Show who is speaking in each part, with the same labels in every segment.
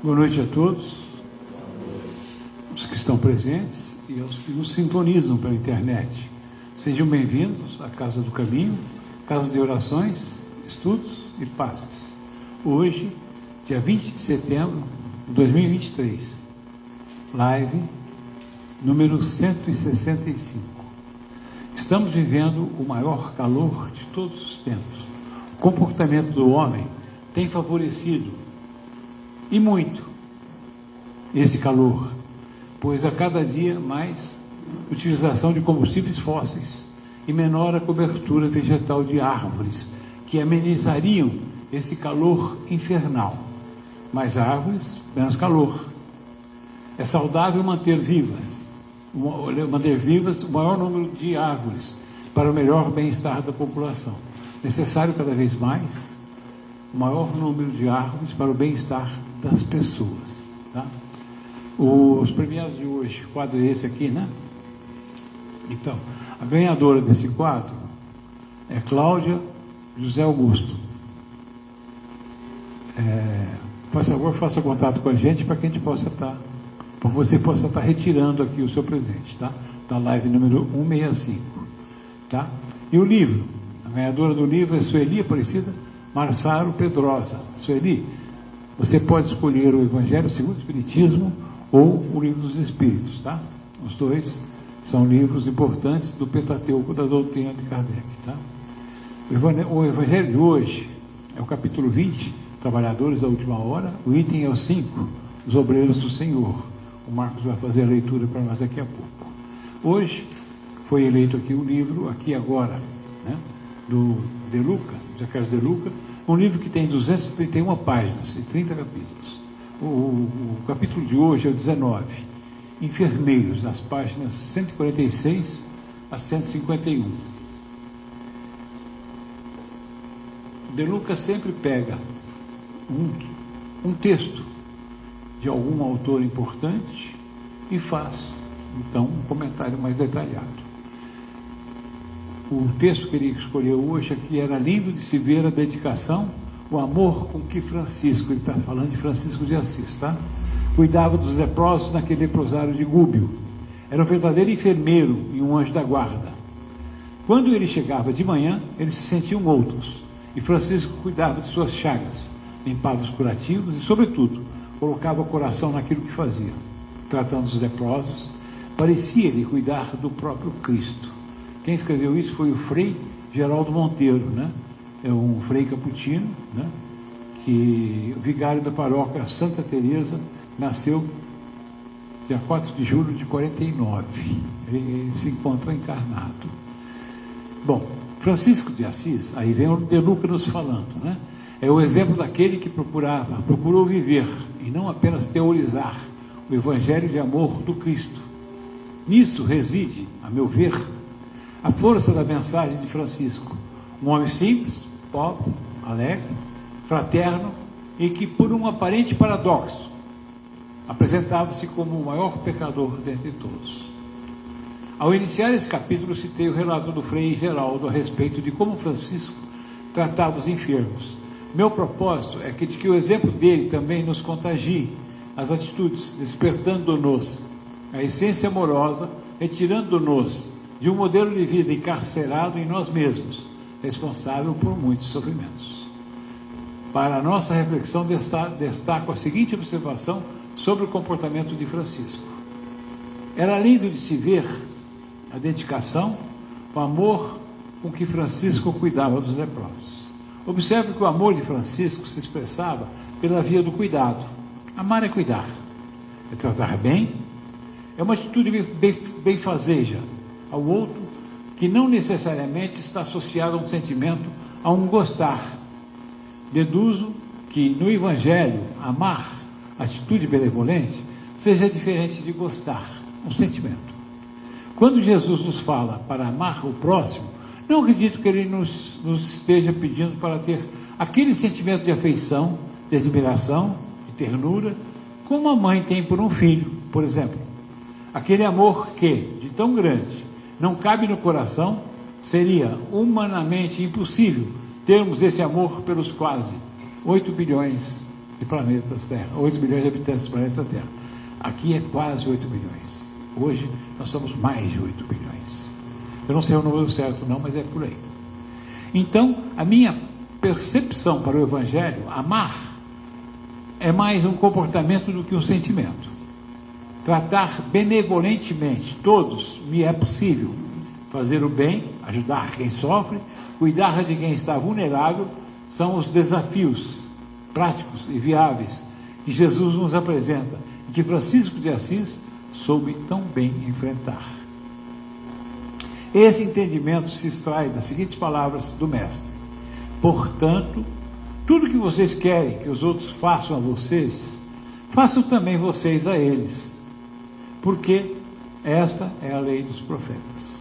Speaker 1: Boa noite a todos, os que estão presentes e aos que nos sintonizam pela internet. Sejam bem-vindos à Casa do Caminho, casa de orações, estudos e passes. Hoje, dia 20 de setembro de 2023, live número 165. Estamos vivendo o maior calor de todos os tempos. O comportamento do homem tem favorecido e muito esse calor, pois a cada dia mais utilização de combustíveis fósseis e menor a cobertura vegetal de árvores que amenizariam esse calor infernal. Mais árvores, menos calor. É saudável manter vivas o maior número de árvores para o melhor bem-estar da população. Necessário cada vez mais o maior número de árvores para o bem-estar das pessoas, tá? Os premiados de hoje, o quadro é esse aqui, né? Então, a ganhadora desse quadro é Cláudia José Augusto. Por favor, faça contato com a gente para que a gente possa estar, para que você possa estar retirando aqui o seu presente, tá? Da live número 165, tá? E o livro, a ganhadora do livro é Sueli Aparecida Marçaro Pedrosa. Sueli, você pode escolher o Evangelho segundo o Espiritismo ou o Livro dos Espíritos, tá? Os dois são livros importantes do Pentateuco da doutrina de Kardec, tá? O Evangelho de hoje é o capítulo 20, Trabalhadores da Última Hora. O item é o 5, Os Obreiros do Senhor. O Marcos vai fazer a leitura para nós daqui a pouco. Hoje foi eleito aqui o livro, aqui agora, né, do De Luca, José Carlos de Luca, um livro que tem 231 páginas e 30 capítulos. O capítulo de hoje é o 19, Enfermeiros, nas páginas 146 a 151. De Luca sempre pega um texto de algum autor importante e faz, então, um comentário mais detalhado. O texto que ele escolheu hoje aqui era lindo de se ver a dedicação, o amor com que Francisco, ele está falando de Francisco de Assis, tá? Cuidava dos leprosos naquele leprosário de Gúbio. Era um verdadeiro enfermeiro e um anjo da guarda. Quando ele chegava de manhã, eles se sentiam outros, e Francisco cuidava de suas chagas, limpava os curativos e, sobretudo, colocava o coração naquilo que fazia. Tratando os leprosos, parecia-lhe cuidar do próprio Cristo. Quem escreveu isso foi o Frei Geraldo Monteiro, né? É um frei caputino, né? Que o vigário da paróquia Santa Teresa, nasceu dia 4 de julho de 49. Ele se encontra encarnado. Bom, Francisco de Assis, aí vem o De Luca nos falando, né? É o exemplo daquele que procurou viver e não apenas teorizar o evangelho de amor do Cristo. Nisso reside, a meu ver, a força da mensagem de Francisco. Um homem simples, pobre, alegre, fraterno e que, por um aparente paradoxo, apresentava-se como o maior pecador dentre todos. Ao iniciar esse capítulo, citei o relato do Frei Geraldo a respeito de como Francisco tratava os enfermos. Meu propósito é que o exemplo dele também nos contagie as atitudes, despertando-nos a essência amorosa, retirando-nos de um modelo de vida encarcerado em nós mesmos, responsável por muitos sofrimentos. Para a nossa reflexão, destaco a seguinte observação sobre o comportamento de Francisco. Era lindo de se ver a dedicação, o amor com que Francisco cuidava dos leprosos. Observe que o amor de Francisco se expressava pela via do cuidado. Amar é cuidar, é tratar bem, é uma atitude benfazeja ao outro, que não necessariamente está associado a um sentimento, a um gostar. Deduzo que no Evangelho, amar, atitude benevolente, seja diferente de gostar, um sentimento. Quando Jesus nos fala para amar o próximo, não acredito que ele nos esteja pedindo para ter aquele sentimento de afeição, de admiração, de ternura, como a mãe tem por um filho, por exemplo. Aquele amor que, de tão grande, não cabe no coração, seria humanamente impossível termos esse amor pelos quase 8 bilhões de planetas Terra, 8 bilhões de habitantes do planeta Terra. Aqui é quase 8 bilhões. Hoje nós somos mais de 8 bilhões. Eu não sei o número certo não, mas é por aí. Então, a minha percepção para o Evangelho, amar, é mais um comportamento do que um sentimento. Tratar benevolentemente todos me é possível. Fazer o bem, ajudar quem sofre, cuidar de quem está vulnerável, são os desafios práticos e viáveis que Jesus nos apresenta e que Francisco de Assis soube tão bem enfrentar. Esse entendimento se extrai das seguintes palavras do Mestre: portanto, tudo que vocês querem que os outros façam a vocês, façam também vocês a eles, porque esta é a lei dos profetas.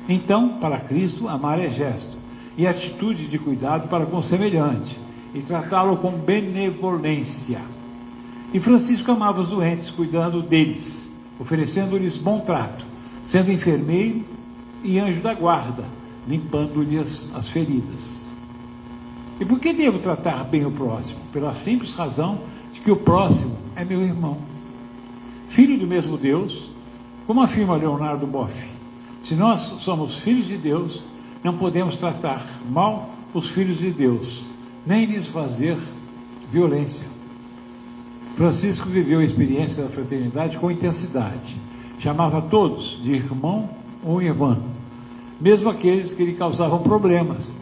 Speaker 1: Então, para Cristo, amar é gesto e atitude de cuidado para com o semelhante, e tratá-lo com benevolência. E Francisco amava os doentes, cuidando deles, oferecendo-lhes bom trato, sendo enfermeiro e anjo da guarda, limpando-lhes as feridas. E por que devo tratar bem o próximo? Pela simples razão de que o próximo é meu irmão, filho do mesmo Deus, como afirma Leonardo Boff. Se nós somos filhos de Deus, não podemos tratar mal os filhos de Deus, nem lhes fazer violência. Francisco viveu a experiência da fraternidade com intensidade. Chamava todos de irmão ou irmã, mesmo aqueles que lhe causavam problemas,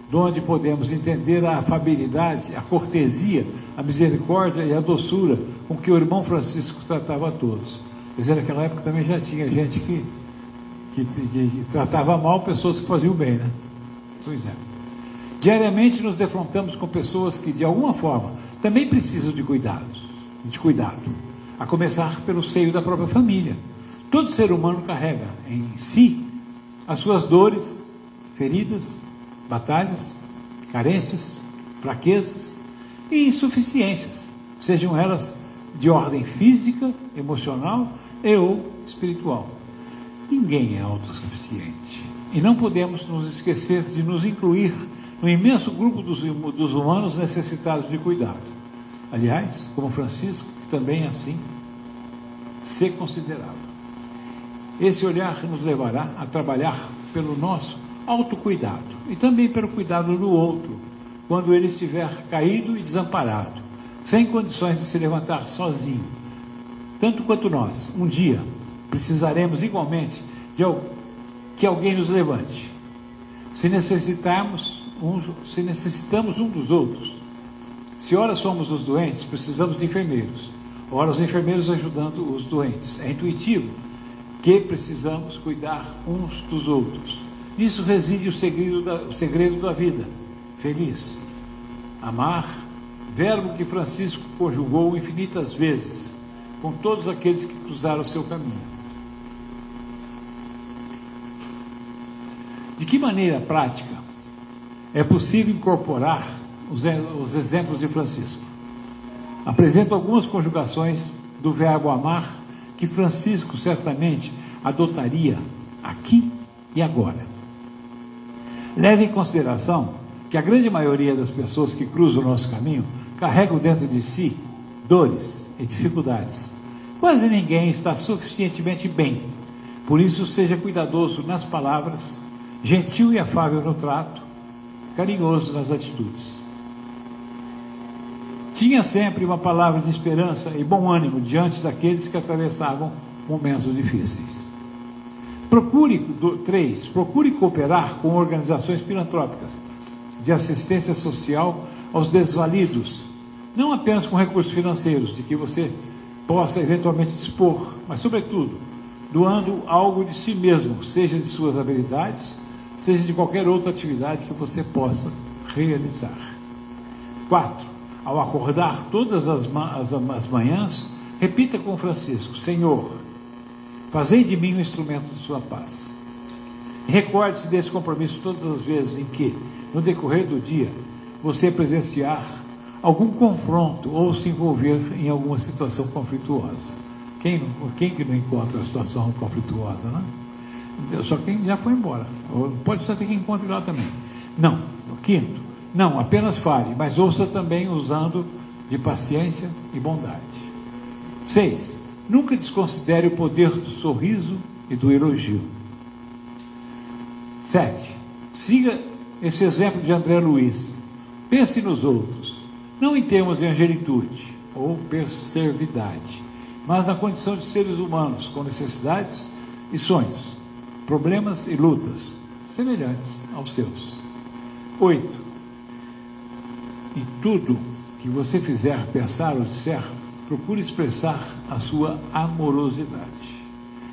Speaker 1: de onde podemos entender a afabilidade, a cortesia, a misericórdia e a doçura com que o irmão Francisco tratava a todos. Quer dizer, naquela época também já tinha gente que tratava mal pessoas que faziam bem, né? Pois é. Diariamente nos defrontamos com pessoas que, de alguma forma, também precisam de cuidado, a começar pelo seio da própria família. Todo ser humano carrega em si as suas dores, feridas, batalhas, carências, fraquezas e insuficiências, sejam elas de ordem física, emocional e ou espiritual. Ninguém é autossuficiente e não podemos nos esquecer de nos incluir no imenso grupo dos humanos necessitados de cuidado. Aliás, como Francisco, que também assim se considerava. Esse olhar nos levará a trabalhar pelo nosso autocuidado e também pelo cuidado do outro, quando ele estiver caído e desamparado, sem condições de se levantar sozinho. Tanto quanto nós, um dia, precisaremos igualmente de que alguém nos levante. Se necessitamos um dos outros. Se ora somos os doentes, precisamos de enfermeiros. Ora, os enfermeiros ajudando os doentes. É intuitivo que precisamos cuidar uns dos outros. Nisso reside o segredo da vida feliz. Amar, verbo que Francisco conjugou infinitas vezes com todos aqueles que cruzaram o seu caminho. De que maneira prática é possível incorporar os exemplos de Francisco? Apresento algumas conjugações do verbo amar que Francisco certamente adotaria aqui e agora. Leve em consideração que a grande maioria das pessoas que cruzam o nosso caminho carregam dentro de si dores e dificuldades. Quase ninguém está suficientemente bem. Por isso, seja cuidadoso nas palavras, gentil e afável no trato, carinhoso nas atitudes. Tinha sempre uma palavra de esperança e bom ânimo diante daqueles que atravessavam momentos difíceis. Procure cooperar com organizações filantrópicas de assistência social aos desvalidos, não apenas com recursos financeiros, de que você possa eventualmente dispor, mas, sobretudo, doando algo de si mesmo, seja de suas habilidades, seja de qualquer outra atividade que você possa realizar. 4. Ao acordar todas as manhãs, repita com Francisco: Senhor, fazei de mim um instrumento de sua paz. E recorde-se desse compromisso todas as vezes em que, no decorrer do dia, você presenciar algum confronto ou se envolver em alguma situação conflituosa. Quem que não encontra a situação conflituosa, né? Só quem já foi embora. Ou pode ser quem encontre lá também. Não. O 5. Não, apenas fale, mas ouça também usando de paciência e bondade. 6. Nunca desconsidere o poder do sorriso e do elogio. 7. Siga esse exemplo de André Luiz. Pense nos outros, não em termos de angelitude ou perservidade, mas na condição de seres humanos com necessidades e sonhos, problemas e lutas semelhantes aos seus. 8. Em tudo que você fizer, pensar ou disser, procure expressar a sua amorosidade.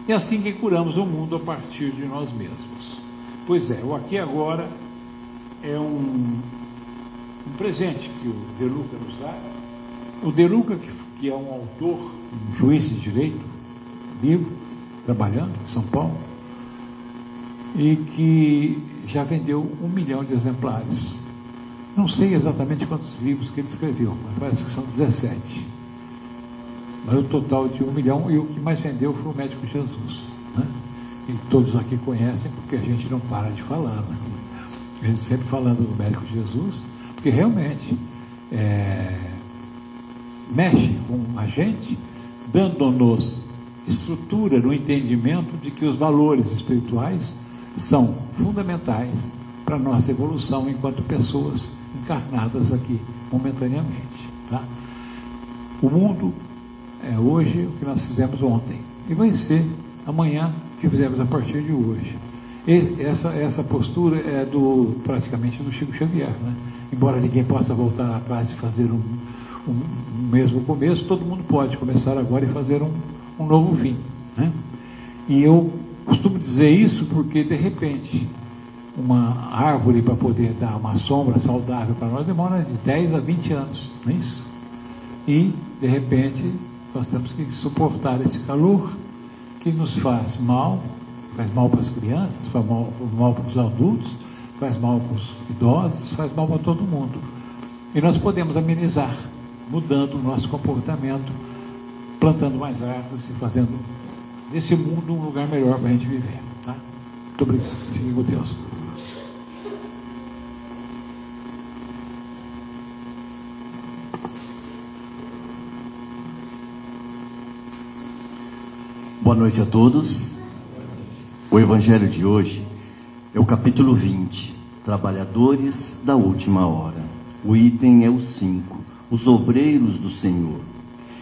Speaker 1: É assim que curamos o mundo a partir de nós mesmos. Pois é, o aqui e agora é um presente que o De Luca nos dá. O De Luca, que é um autor, um juiz de direito, vivo, trabalhando em São Paulo, e que já vendeu 1 milhão de exemplares. Não sei exatamente quantos livros que ele escreveu, mas parece que são 17. Mas o total de 1 milhão, e o que mais vendeu foi o Médico Jesus, né? E todos aqui conhecem, porque a gente não para de falar, né? A gente sempre falando do Médico Jesus, porque realmente mexe com a gente, dando-nos estrutura no entendimento de que os valores espirituais são fundamentais para a nossa evolução enquanto pessoas encarnadas aqui momentaneamente, tá? O mundo é hoje o que nós fizemos ontem, e vai ser amanhã o que fizemos a partir de hoje. E essa postura é praticamente do Chico Xavier, né? Embora ninguém possa voltar atrás e fazer um mesmo começo, todo mundo pode começar agora e fazer um novo fim, né? E eu costumo dizer isso porque, de repente, uma árvore, para poder dar uma sombra saudável para nós, demora de 10 a 20 anos, não é isso? E, de repente, nós temos que suportar esse calor que nos faz mal para as crianças, faz mal para os adultos, faz mal para os idosos, faz mal para todo mundo. E nós podemos amenizar, mudando o nosso comportamento, plantando mais árvores e fazendo desse mundo um lugar melhor para a gente viver, tá? Muito obrigado. Fiquem com Deus.
Speaker 2: Boa noite a todos. O evangelho de hoje é o capítulo 20, Trabalhadores da Última Hora. O item é o 5, Os Obreiros do Senhor.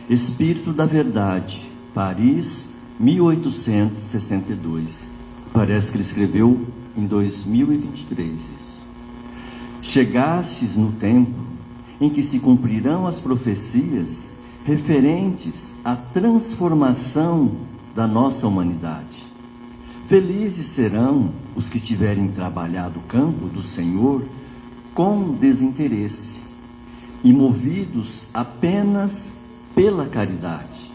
Speaker 2: Espírito da Verdade, Paris, 1862. Parece que ele escreveu em 2023 isso. Chegastes no tempo em que se cumprirão as profecias referentes à transformação da nossa humanidade. Felizes serão os que tiverem trabalhado o campo do Senhor com desinteresse e movidos apenas pela caridade.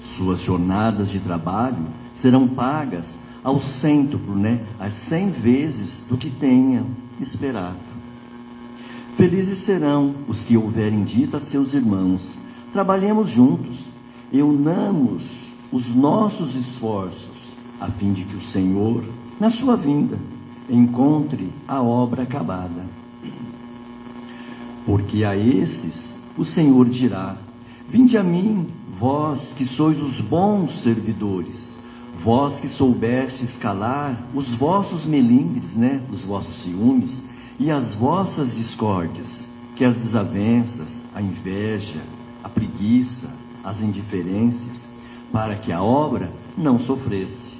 Speaker 2: Suas jornadas de trabalho serão pagas ao cêntuplo, às 100 vezes do que tenham esperado. Felizes serão os que houverem dito a seus irmãos: trabalhemos juntos e unamos os nossos esforços, a fim de que o Senhor, na sua vinda, encontre a obra acabada. Porque a esses o Senhor dirá: vinde a mim, vós que sois os bons servidores, vós que soubestes calar os vossos melindres, os vossos ciúmes e as vossas discórdias, que as desavenças, a inveja, a preguiça, as indiferenças, para que a obra não sofresse.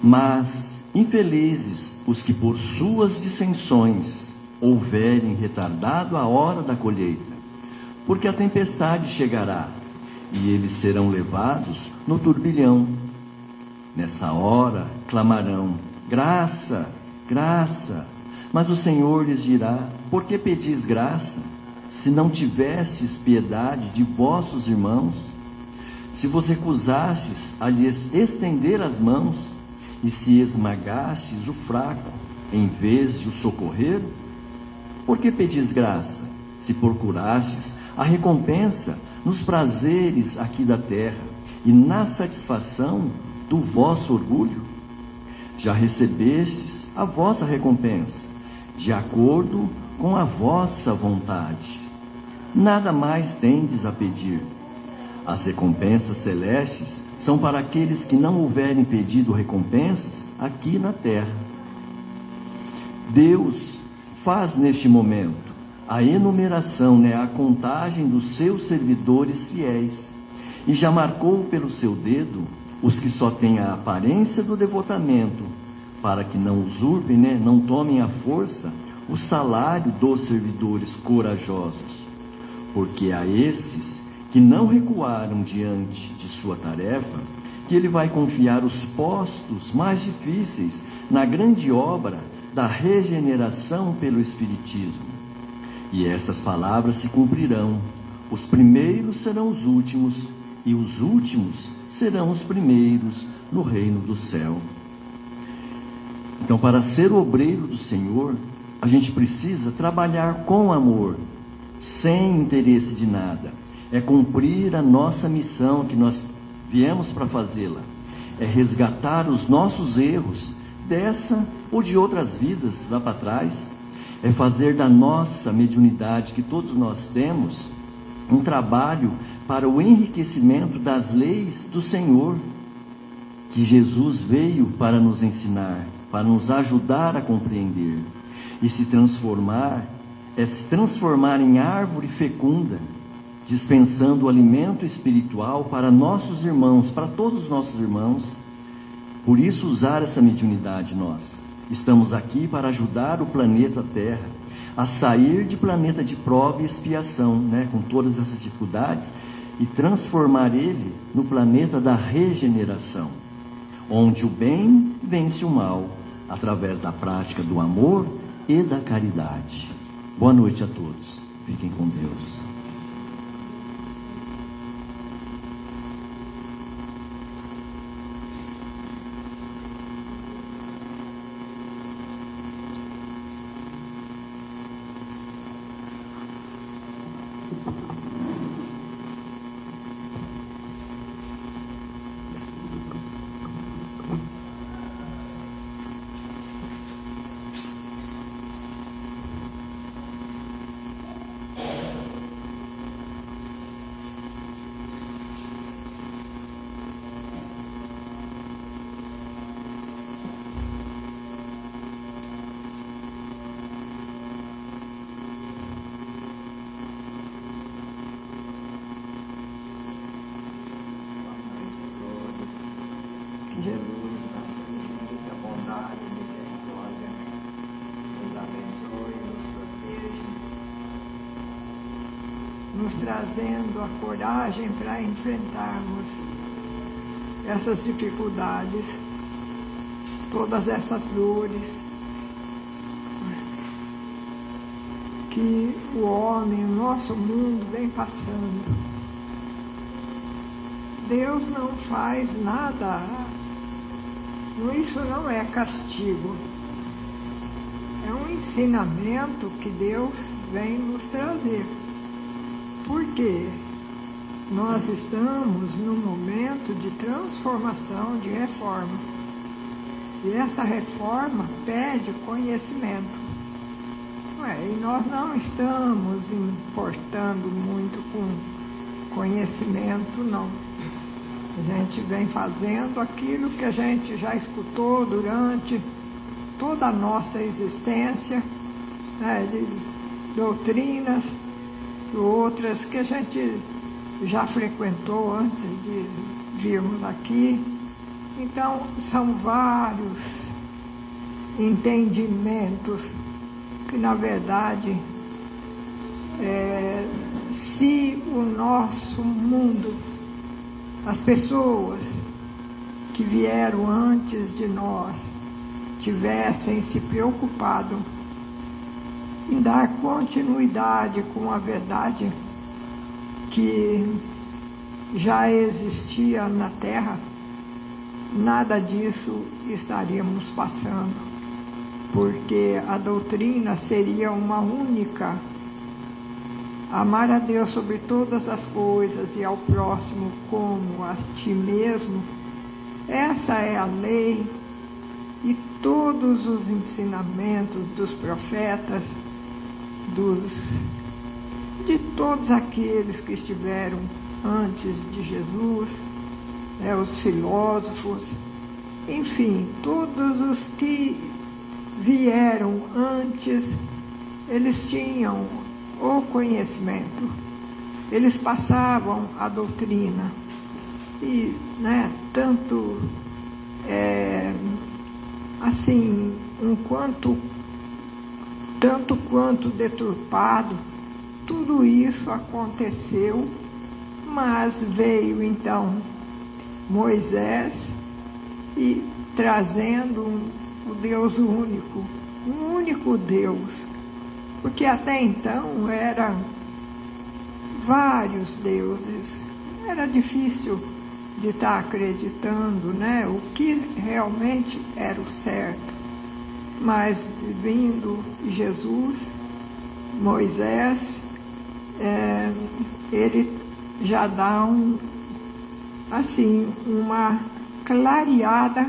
Speaker 2: Mas infelizes os que por suas dissensões houverem retardado a hora da colheita, porque a tempestade chegará e eles serão levados no turbilhão. Nessa hora clamarão: graça, graça. Mas o Senhor lhes dirá: por que pedis graça, se não tivestes piedade de vossos irmãos? Se vos recusastes a lhes estender as mãos, e se esmagastes o fraco, em vez de o socorrer? Por que pedis graça, se procurastes a recompensa nos prazeres aqui da terra, e na satisfação do vosso orgulho? Já recebestes a vossa recompensa, de acordo com a vossa vontade. nada mais tendes a pedir. As recompensas celestes são para aqueles que não houverem pedido recompensas aqui na terra. Deus faz neste momento a enumeração, a contagem dos seus servidores fiéis, e já marcou pelo seu dedo os que só têm a aparência do devotamento, para que não usurpem, não tomem à força o salário dos servidores corajosos. Porque a esses que não recuaram diante de sua tarefa, que ele vai confiar os postos mais difíceis na grande obra da regeneração pelo Espiritismo. E estas palavras se cumprirão: os primeiros serão os últimos, e os últimos serão os primeiros no reino do céu. Então, para ser obreiro do Senhor, a gente precisa trabalhar com amor, sem interesse de nada. É cumprir a nossa missão que nós viemos para fazê-la. É resgatar os nossos erros dessa ou de outras vidas lá para trás. É fazer da nossa mediunidade que todos nós temos um trabalho para o enriquecimento das leis do Senhor, que Jesus veio para nos ensinar, para nos ajudar a compreender. E se transformar em árvore fecunda, dispensando o alimento espiritual para nossos irmãos, para todos os nossos irmãos. Por isso, usar essa mediunidade nós. Estamos aqui para ajudar o planeta Terra a sair de planeta de prova e expiação, com todas essas dificuldades, e transformar ele no planeta da regeneração, onde o bem vence o mal, através da prática do amor e da caridade. Boa noite a todos. Fiquem com Deus.
Speaker 3: Jesus, nossa infinita bondade e misericórdia, nos abençoe, nos proteja, nos trazendo a coragem para enfrentarmos essas dificuldades, todas essas dores que o homem, o nosso mundo vem passando. Deus não faz nada. Isso não é castigo, é um ensinamento que Deus vem nos trazer, porque nós estamos num momento de transformação, de reforma, e essa reforma pede conhecimento, e nós não estamos importando muito com conhecimento, não. A gente vem fazendo aquilo que a gente já escutou durante toda a nossa existência, de doutrinas e outras que a gente já frequentou antes de virmos aqui. Então, são vários entendimentos que, na verdade, se o nosso mundo, as pessoas que vieram antes de nós tivessem se preocupado em dar continuidade com a verdade que já existia na Terra, nada disso estaríamos passando, porque a doutrina seria uma única: amar a Deus sobre todas as coisas e ao próximo como a ti mesmo. Essa é a lei, e todos os ensinamentos dos profetas, dos de todos aqueles que estiveram antes de Jesus, os filósofos, enfim, todos os que vieram antes, eles tinham o conhecimento, eles passavam a doutrina. E, tanto assim, tanto quanto deturpado, tudo isso aconteceu, mas veio então Moisés e trazendo o Deus único, um único Deus, porque até então eram vários deuses, era difícil de estar acreditando, o que realmente era o certo. Mas vindo Jesus, Moisés, ele já dá uma clareada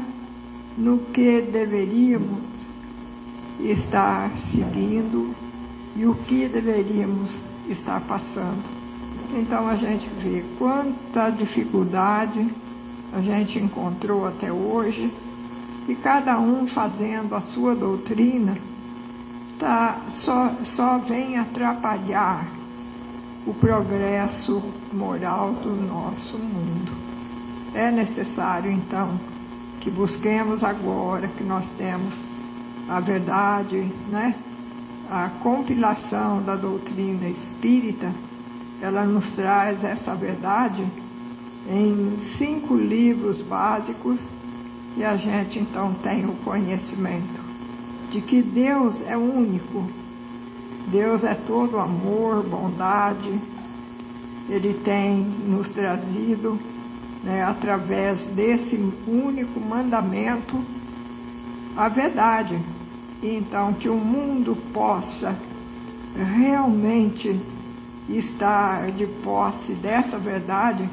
Speaker 3: no que deveríamos estar seguindo e o que deveríamos estar passando. Então a gente vê quanta dificuldade a gente encontrou até hoje, e cada um fazendo a sua doutrina, só vem atrapalhar o progresso moral do nosso mundo. É necessário, então, que busquemos agora que nós temos a verdade, a compilação da doutrina espírita. Ela nos traz essa verdade em 5 livros básicos, e a gente então tem o conhecimento de que Deus é único, Deus é todo amor, bondade. Ele tem nos trazido, através desse único mandamento, a verdade. E então que o mundo possa realmente estar de posse dessa verdade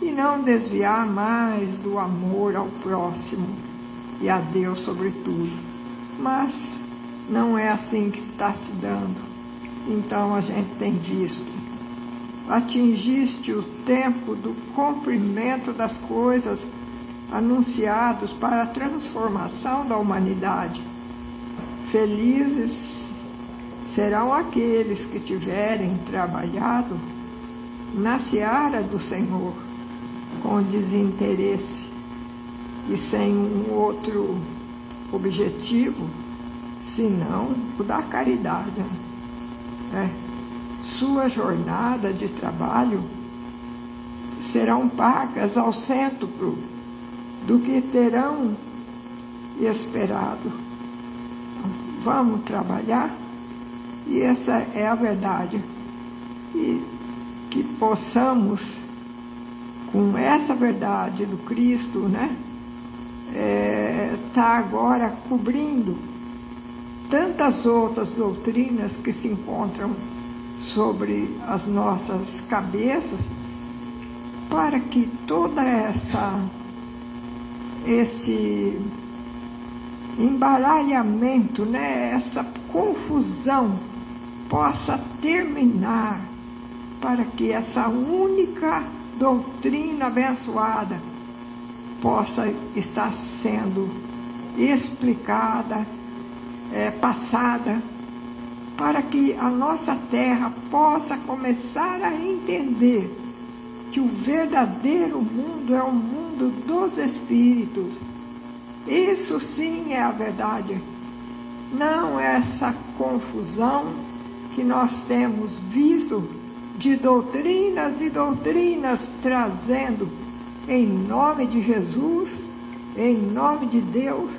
Speaker 3: e não desviar mais do amor ao próximo e a Deus sobretudo. Mas não é assim que está se dando. Então a gente tem visto: atingiste o tempo do cumprimento das coisas anunciados para a transformação da humanidade. Felizes serão aqueles que tiverem trabalhado na seara do Senhor com desinteresse e sem um outro objetivo, senão o da caridade. Sua jornada de trabalho serão pagas ao cêntuplo do que terão esperado. Vamos trabalhar, e essa é a verdade. E que possamos, com essa verdade do Cristo, tá agora cobrindo tantas outras doutrinas que se encontram sobre as nossas cabeças, para que toda esse embaralhamento, essa confusão possa terminar, para que essa única doutrina abençoada possa estar sendo explicada, passada, para que a nossa terra possa começar a entender que o verdadeiro mundo é o mundo dos espíritos. Isso sim é a verdade. Não essa confusão que nós temos visto de doutrinas e doutrinas trazendo em nome de Jesus, em nome de Deus,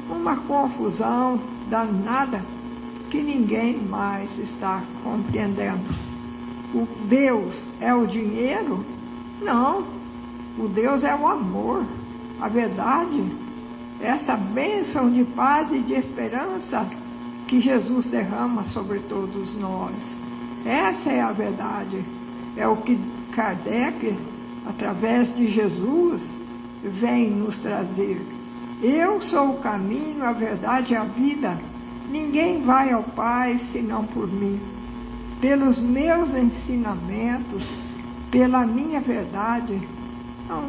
Speaker 3: uma confusão danada que ninguém mais está compreendendo. O Deus é o dinheiro? Não. O Deus é o amor, a verdade, essa bênção de paz e de esperança que Jesus derrama sobre todos nós. Essa é a verdade. É o que Kardec, através de Jesus, vem nos trazer. Eu sou o caminho, a verdade e a vida. Ninguém vai ao Pai senão por mim. pelos meus ensinamentos, pela minha verdade. Então,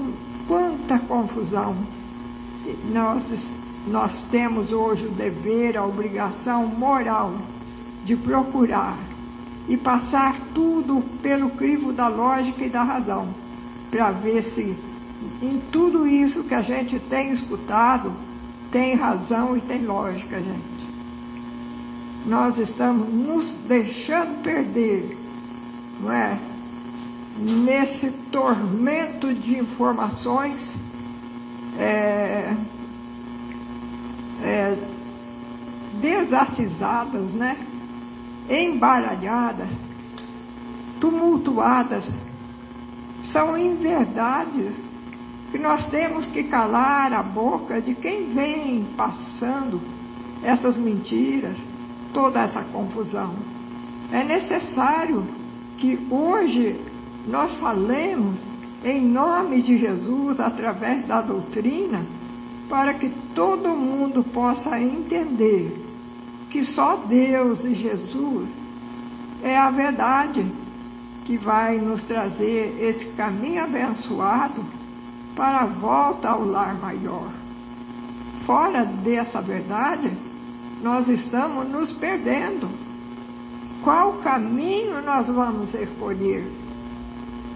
Speaker 3: quanta confusão! Nós temos hoje o dever, a obrigação moral de procurar e passar tudo pelo crivo da lógica e da razão, para ver se em tudo isso que a gente tem escutado tem razão e tem lógica, gente. Nós estamos nos deixando perder, não é? Nesse tormento de informações desacisadas, né? Embaralhadas, tumultuadas. São inverdades que nós temos que calar a boca de quem vem passando essas mentiras, toda essa confusão. É necessário que hoje nós falemos em nome de Jesus, através da doutrina, para que todo mundo possa entender que só Deus e Jesus é a verdade que vai nos trazer esse caminho abençoado para a volta ao lar maior. Fora dessa verdade, nós estamos nos perdendo. Qual caminho nós vamos escolher?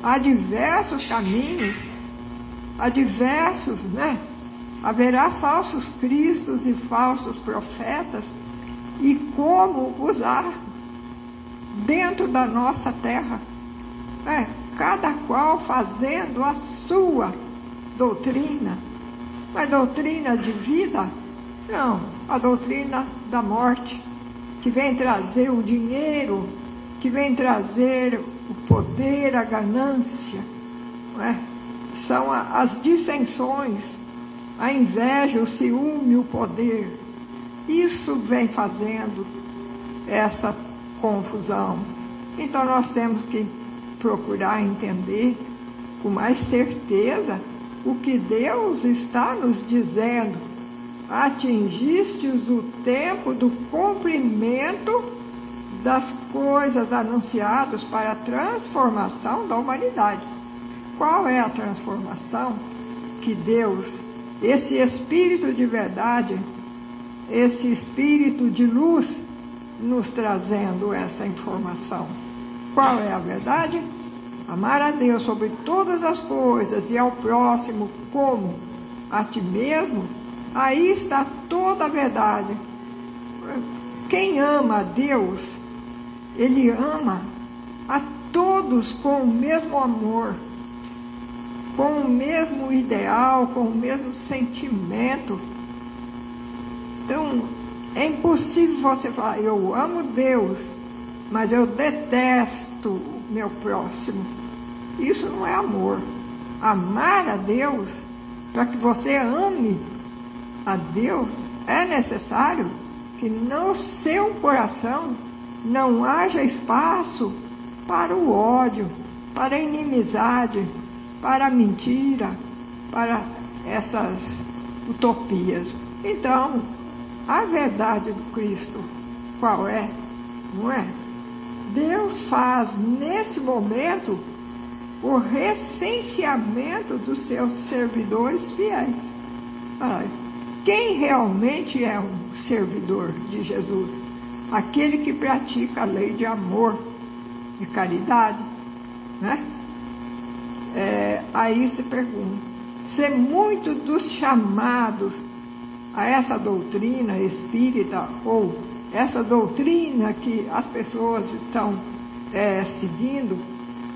Speaker 3: Há diversos caminhos, há diversos, né? Haverá falsos cristos e falsos profetas, e como usar dentro da nossa terra, cada qual fazendo a sua doutrina. Mas doutrina de vida? Não, a doutrina da morte, que vem trazer o dinheiro, que vem trazer o poder, a ganância, não é? São as dissensões, a inveja, o ciúme, o poder. Isso vem fazendo essa confusão. Então nós temos que procurar entender com mais certeza o que Deus está nos dizendo. Atingistes o tempo do cumprimento das coisas anunciadas para a transformação da humanidade. Qual é a transformação que Deus, esse Espírito de verdade, esse Espírito de luz, nos trazendo essa informação? Qual é a verdade? Amar a Deus sobre todas as coisas e ao próximo como a ti mesmo. Aí está toda a verdade. Quem ama a Deus, ele ama a todos com o mesmo amor, com o mesmo ideal, com o mesmo sentimento. Então, é impossível você falar, eu amo Deus, mas eu detesto o meu próximo. Isso não é amor. Amar a Deus, para que você ame a Deus, é necessário que no seu coração não haja espaço para o ódio, para a inimizade, para a mentira, para essas utopias. Então, a verdade do Cristo, qual é? Não é? Deus faz, nesse momento, o recenseamento dos seus servidores fiéis. Quem realmente é um servidor de Jesus? Aquele que pratica a lei de amor, de caridade, né? Aí se pergunta, se muitos dos chamados a essa doutrina espírita, ou essa doutrina que as pessoas estão seguindo,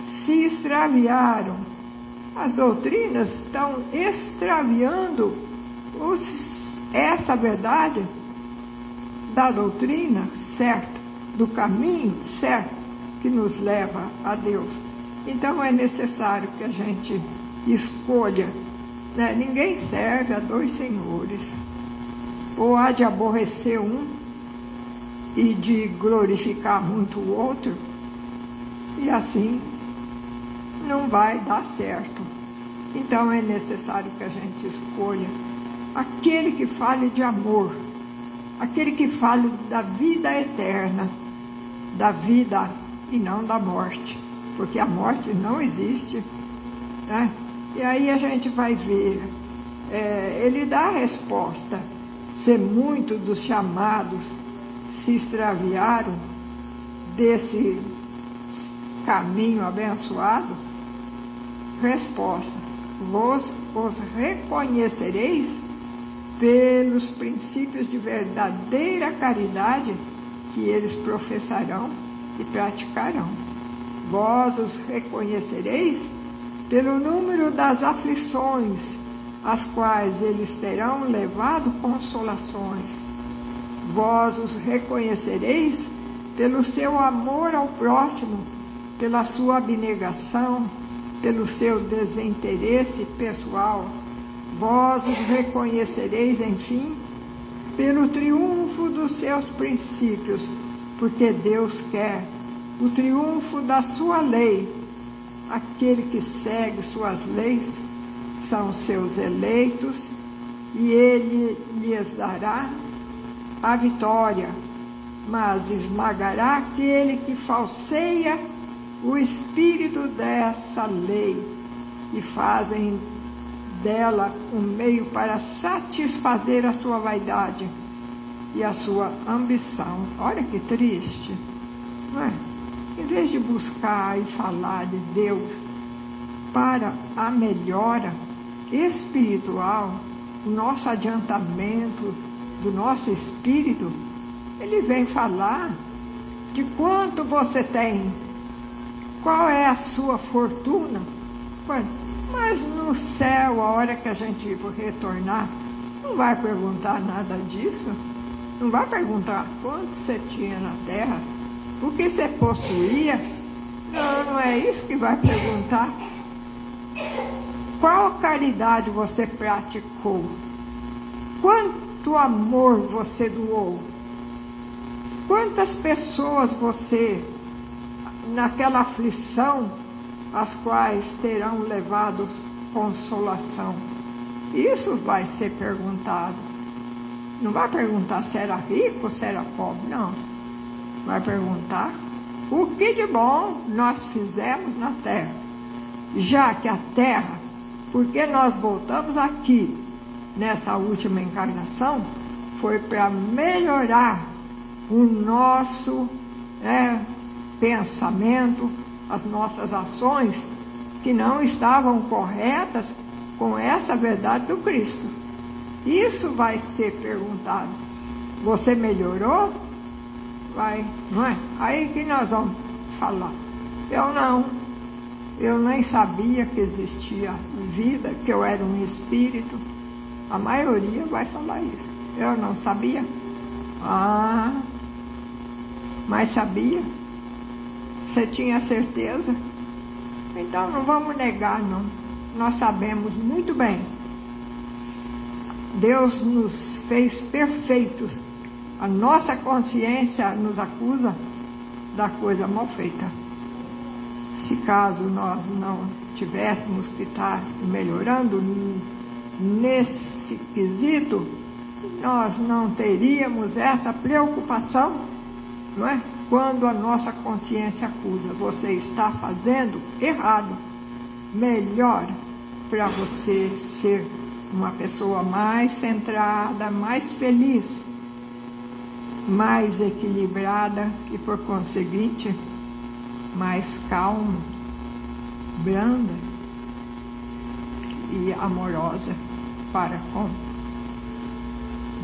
Speaker 3: se extraviaram, as doutrinas estão extraviando essa verdade da doutrina certa, do caminho certo que nos leva a Deus. Então é necessário que a gente escolha, né? Ninguém serve a dois senhores, ou há de aborrecer um e de glorificar muito o outro, e assim não vai dar certo. Então é necessário que a gente escolha aquele que fale de amor, aquele que fale da vida eterna, da vida e não da morte, porque a morte não existe, né? E aí a gente vai ver, ele dá a resposta. Se muitos dos chamados se extraviaram desse caminho abençoado, resposta: vós os reconhecereis pelos princípios de verdadeira caridade que eles professarão e praticarão. Vós os reconhecereis pelo número das aflições, às quais eles terão levado consolações. Vós os reconhecereis pelo seu amor ao próximo, pela sua abnegação, pelo seu desinteresse pessoal. Vós os reconhecereis, enfim, pelo triunfo dos seus princípios, porque Deus quer o triunfo da sua lei. Aquele que segue suas leis são seus eleitos, e ele lhes dará a vitória, mas esmagará aquele que falseia o espírito dessa lei e fazem dela um meio para satisfazer a sua vaidade e a sua ambição. Olha que triste, não é? Em vez de buscar e falar de Deus para a melhora espiritual, o nosso adiantamento do nosso espírito, ele vem falar de quanto você tem, qual é a sua fortuna. Mas no céu, a hora que a gente for retornar, não vai perguntar nada disso. Não vai perguntar quanto você tinha na terra, o que você possuía. Não é isso que vai perguntar. Qual caridade você praticou? Quanto amor você doou? Quantas pessoas você, naquela aflição, as quais terão levado consolação? Isso vai ser perguntado. Não vai perguntar se era rico ou se era pobre, não. Vai perguntar o que de bom nós fizemos na terra. Já que a terra, porque nós voltamos aqui nessa última encarnação, foi para melhorar o nosso pensamento, as nossas ações, que não estavam corretas com essa verdade do Cristo. Isso vai ser perguntado. Você melhorou? Vai, não é? Aí que nós vamos falar. Eu nem sabia que existia vida, que eu era um espírito. A maioria vai falar isso. Eu não sabia. Mas sabia? Você tinha certeza? Então não vamos negar, não. Nós sabemos muito bem. Deus nos fez perfeitos. A nossa consciência nos acusa da coisa mal feita. Se caso nós não tivéssemos que estar melhorando nesse quesito, nós não teríamos essa preocupação, não é? Quando a nossa consciência acusa, você está fazendo errado. Melhor para você ser uma pessoa mais centrada, mais feliz, mais equilibrada e, por conseguinte, mais calma, branda e amorosa para com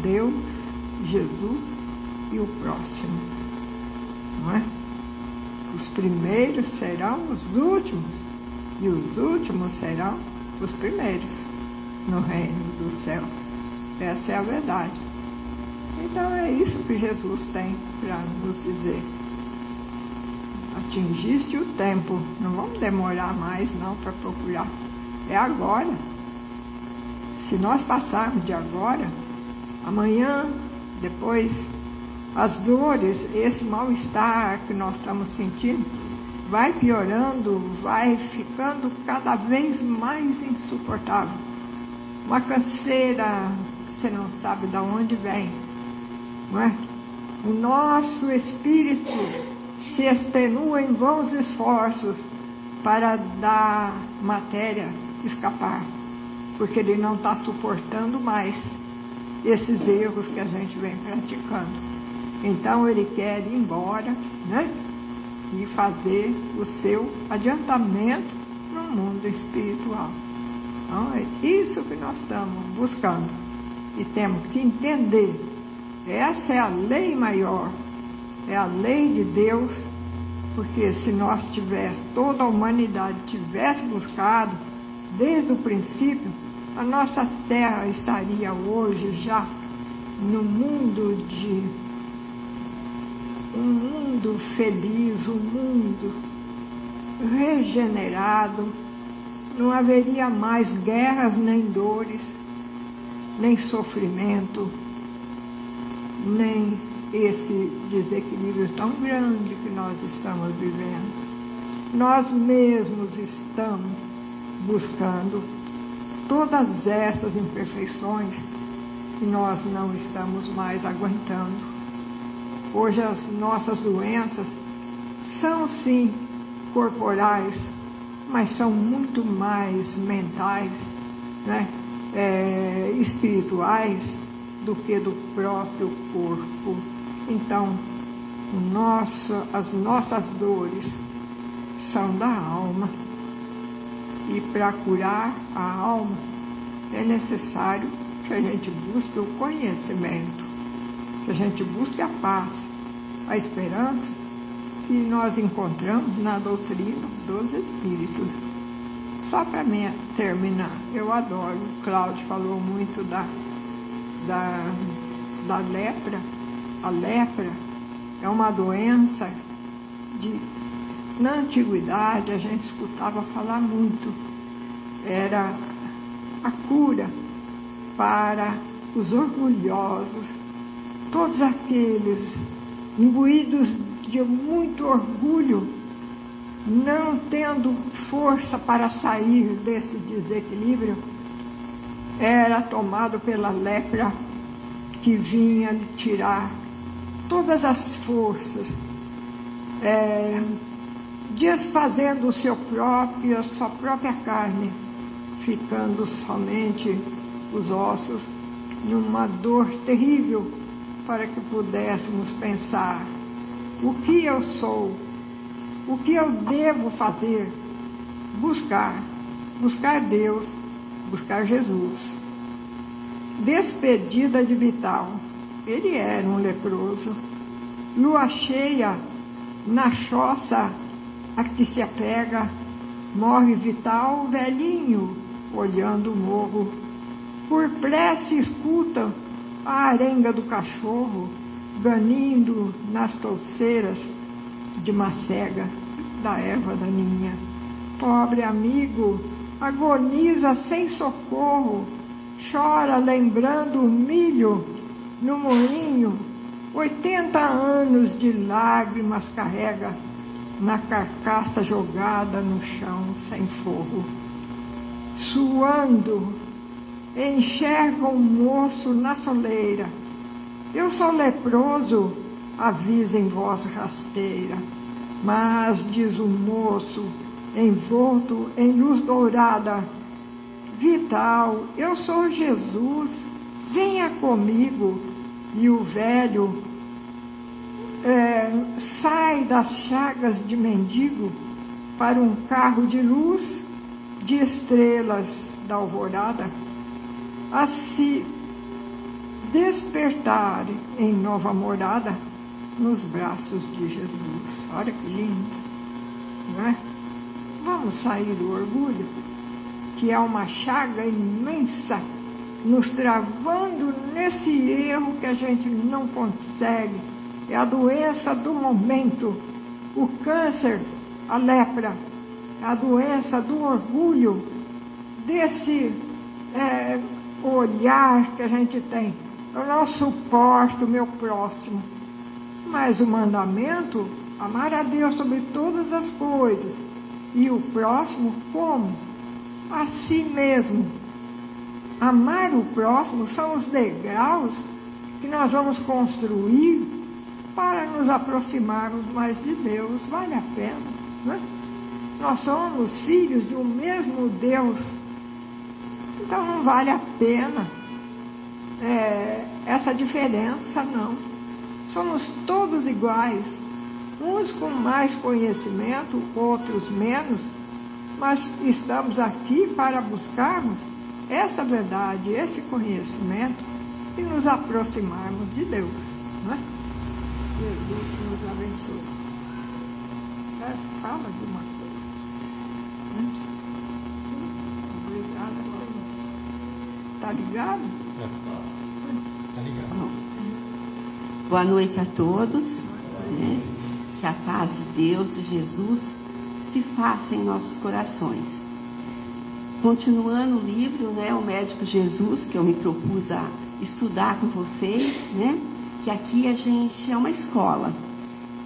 Speaker 3: Deus, Jesus e o próximo. Não é? Os primeiros serão os últimos, e os últimos serão os primeiros no reino do céu. Essa é a verdade. Então é isso que Jesus tem para nos dizer. Atingiste o tempo, não vamos demorar mais não para procurar. É agora. Se nós passarmos de agora, amanhã, depois, as dores, esse mal-estar que nós estamos sentindo, vai piorando, vai ficando cada vez mais insuportável. Uma canseira, você não sabe de onde vem, não é? O nosso espírito se extenua em vãos esforços para da matéria escapar, porque ele não está suportando mais esses erros que a gente vem praticando. Então ele quer ir embora, né? E fazer o seu adiantamento no mundo espiritual. Então é isso que nós estamos buscando. E temos que entender, essa é a lei maior, é a lei de Deus, porque se nós tivéssemos, toda a humanidade tivesse buscado desde o princípio, a nossa terra estaria hoje já no mundo um mundo feliz, um mundo regenerado, não haveria mais guerras nem dores, nem sofrimento, nem esse desequilíbrio tão grande que nós estamos vivendo. Nós mesmos estamos buscando todas essas imperfeições que nós não estamos mais aguentando. Hoje as nossas doenças são sim corporais, mas são muito mais mentais, né? Espirituais, do que do próprio corpo. Então, as nossas dores são da alma. E para curar a alma é necessário que a gente busque o conhecimento, que a gente busque a paz, a esperança que nós encontramos na doutrina dos Espíritos. Só para terminar, eu adoro, o Cláudio falou muito da lepra. A lepra é uma doença na antiguidade a gente escutava falar muito. Era a cura para os orgulhosos, todos aqueles imbuídos de muito orgulho, não tendo força para sair desse desequilíbrio, era tomado pela lepra, que vinha lhe tirar todas as forças, desfazendo a sua própria carne, ficando somente os ossos, numa dor terrível, para que pudéssemos pensar: o que eu sou? O que eu devo fazer? Buscar Deus, buscar Jesus. Despedida de Vital. Ele era um leproso. Lua cheia, na choça a que se apega, morre Vital, velhinho, olhando o morro. Por prece escuta a arenga do cachorro, ganindo nas touceiras de macega da erva daninha. Pobre amigo, agoniza sem socorro, chora lembrando o milho no moinho, 80 anos de lágrimas carrega na carcaça jogada no chão sem forro. Suando, enxerga um moço na soleira. Eu sou leproso, avisa em voz rasteira. Mas, diz o moço, envolto em luz dourada: Vital, eu sou Jesus, venha comigo. E o velho sai das chagas de mendigo para um carro de luz, de estrelas da alvorada, a se despertar em nova morada nos braços de Jesus. Olha que lindo, não é? Vamos sair do orgulho, que é uma chaga imensa, nos travando nesse erro que a gente não consegue. É a doença do momento, o câncer, a lepra, a doença do orgulho, desse olhar que a gente tem. Eu não suporto o meu próximo. Mas o mandamento, amar a Deus sobre todas as coisas, e o próximo como? A si mesmo. Amar o próximo são os degraus que nós vamos construir para nos aproximarmos mais de Deus. Vale a pena, né? Nós somos filhos de um mesmo Deus, então não vale a pena essa diferença, não. Somos todos iguais, uns com mais conhecimento, outros menos, mas estamos aqui para buscarmos essa verdade, esse conhecimento e nos aproximarmos de Deus, né? Jesus nos abençoe. Fala de uma coisa. Obrigada. Está ligado?
Speaker 4: Está ligado.
Speaker 5: Boa noite a todos. Né? Que a paz de Deus, de Jesus, se faça em nossos corações. Continuando o livro, né, O Médico Jesus, que eu me propus a estudar com vocês, né, que aqui a gente é uma escola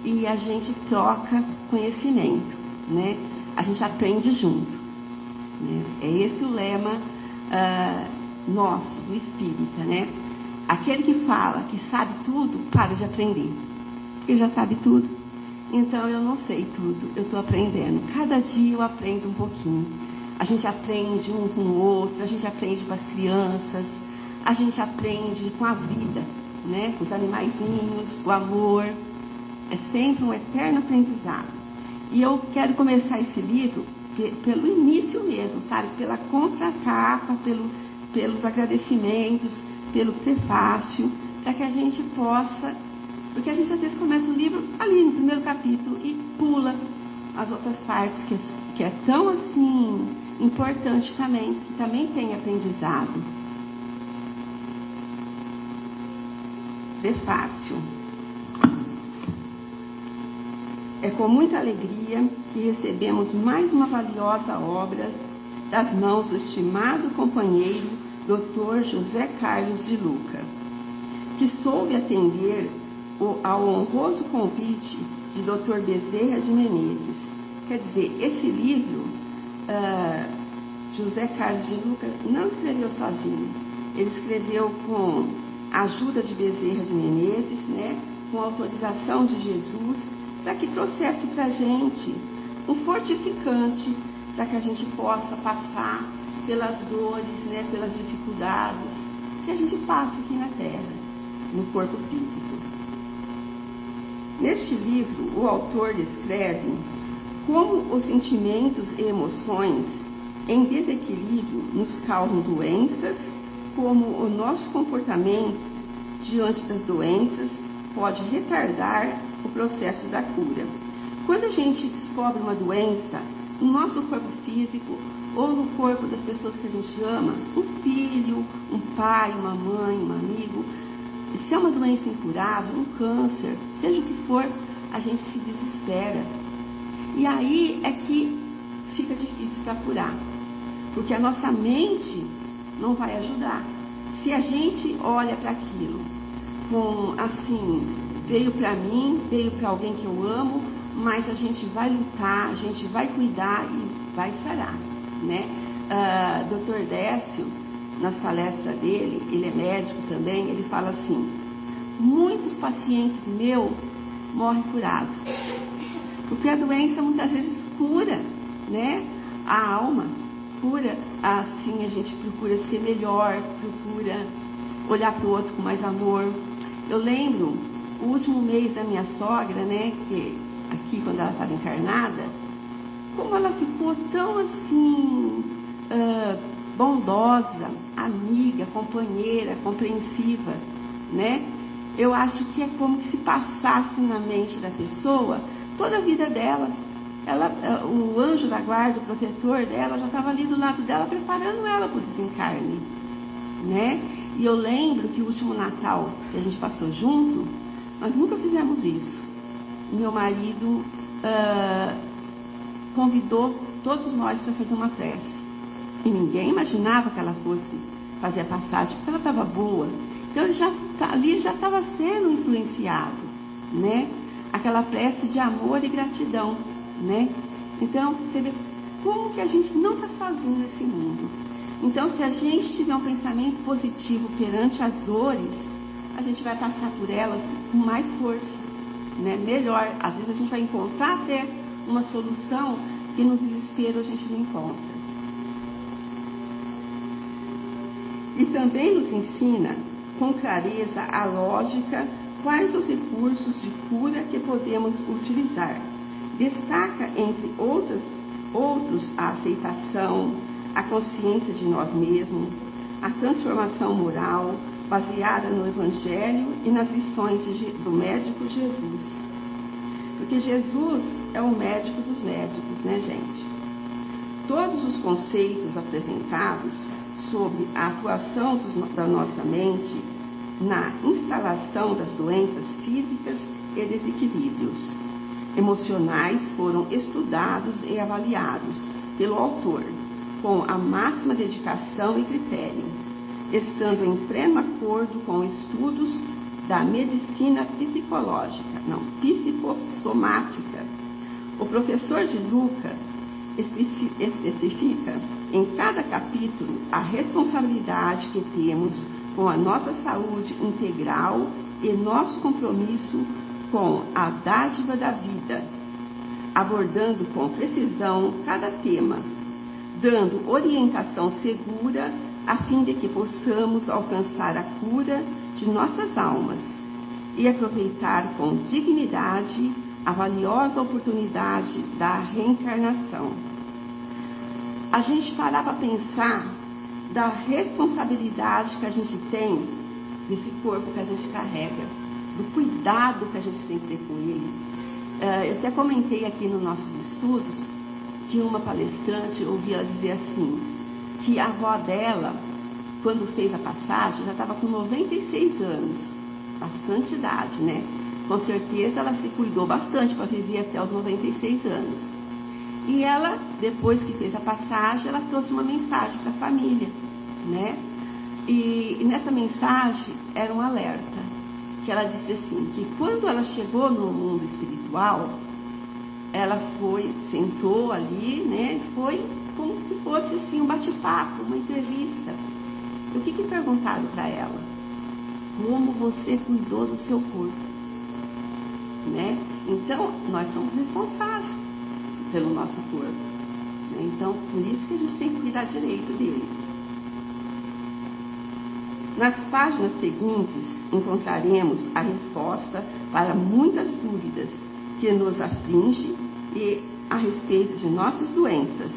Speaker 5: e a gente troca conhecimento, né, a gente aprende junto. Né? É esse o lema nosso, do espírita, né? Aquele que fala que sabe tudo, para de aprender, porque já sabe tudo. Então eu não sei tudo, eu estou aprendendo. Cada dia eu aprendo um pouquinho. A gente aprende um com o outro, a gente aprende com as crianças, a gente aprende com a vida, né? Com os animaizinhos, o amor. É sempre um eterno aprendizado. E eu quero começar esse livro pelo início mesmo, sabe? Pela contracapa, pelos agradecimentos, pelo prefácio, para que a gente possa... Porque a gente às vezes começa o livro ali no primeiro capítulo e pula as outras partes que é tão assim importante também, que também tem aprendizado. Prefácio. É com muita alegria que recebemos mais uma valiosa obra das mãos do estimado companheiro Dr. José Carlos de Luca, que soube atender ao honroso convite de Dr. Bezerra de Menezes. Quer dizer, esse livro, José Carlos de Luca não escreveu sozinho. Ele escreveu com a ajuda de Bezerra de Menezes, né, com a autorização de Jesus, para que trouxesse para a gente um fortificante, para que a gente possa passar pelas dores, né, pelas dificuldades que a gente passa aqui na Terra, no corpo físico. Neste livro, o autor descreve como os sentimentos e emoções em desequilíbrio nos causam doenças, como o nosso comportamento diante das doenças pode retardar o processo da cura. Quando a gente descobre uma doença no nosso corpo físico ou no corpo das pessoas que a gente ama, um filho, um pai, uma mãe, um amigo, se é uma doença incurável, um câncer, seja o que for, a gente se desespera. E aí é que fica difícil para curar, porque a nossa mente não vai ajudar. Se a gente olha para aquilo com, assim, veio para mim, veio para alguém que eu amo, mas a gente vai lutar, a gente vai cuidar e vai sarar, né? Dr. Décio, nas palestras dele, ele é médico também, ele fala assim: muitos pacientes meus morrem curados, porque a doença muitas vezes cura, né? A alma cura, assim a gente procura ser melhor, procura olhar para o outro com mais amor. Eu lembro o último mês da minha sogra, né, que aqui quando ela estava encarnada, como ela ficou tão assim bondosa, amiga, companheira, compreensiva, né? Eu acho que é como que se passasse na mente da pessoa toda a vida dela. O anjo da guarda, o protetor dela, já estava ali do lado dela, preparando ela para o desencarne, né? E eu lembro que o último Natal que a gente passou junto, nós nunca fizemos isso. Meu marido convidou todos nós para fazer uma prece. E ninguém imaginava que ela fosse fazer a passagem, porque ela estava boa. Então ele já estava sendo influenciado, né? Aquela prece de amor e gratidão, né? Então, você vê como que a gente não está sozinho nesse mundo. Então, se a gente tiver um pensamento positivo perante as dores, a gente vai passar por elas com mais força, né, melhor. Às vezes a gente vai encontrar até uma solução que no desespero a gente não encontra. E também nos ensina com clareza a lógica quais os recursos de cura que podemos utilizar. Destaca, entre outros, a aceitação, a consciência de nós mesmos, a transformação moral baseada no Evangelho e nas lições do médico Jesus. Porque Jesus é o médico dos médicos, né, gente? Todos os conceitos apresentados sobre a atuação da nossa mente na instalação das doenças físicas e desequilíbrios emocionais foram estudados e avaliados pelo autor com a máxima dedicação e critério, estando em pleno acordo com estudos da medicina psicossomática. O professor de Lucas especifica em cada capítulo a responsabilidade que temos com a nossa saúde integral e nosso compromisso com a dádiva da vida, abordando com precisão cada tema, dando orientação segura a fim de que possamos alcançar a cura de nossas almas e aproveitar com dignidade a valiosa oportunidade da reencarnação. A gente parar para pensar da responsabilidade que a gente tem desse corpo que a gente carrega, do cuidado que a gente tem que ter com ele. Eu até comentei aqui nos nossos estudos que uma palestrante, eu ouvi ela dizer assim, que a avó dela, quando fez a passagem, já estava com 96 anos, bastante idade, né? Com certeza ela se cuidou bastante para viver até os 96 anos. E ela, depois que fez a passagem, ela trouxe uma mensagem para a família, né? E nessa mensagem era um alerta, que ela disse assim, que quando ela chegou no mundo espiritual, ela sentou ali, né? Foi como se fosse assim um bate-papo, uma entrevista. O que perguntaram para ela? Como você cuidou do seu corpo? Né? Então, nós somos responsáveis pelo nosso corpo. Né? Então, por isso que a gente tem que cuidar direito dele. Nas páginas seguintes, encontraremos a resposta para muitas dúvidas que nos afligem e a respeito de nossas doenças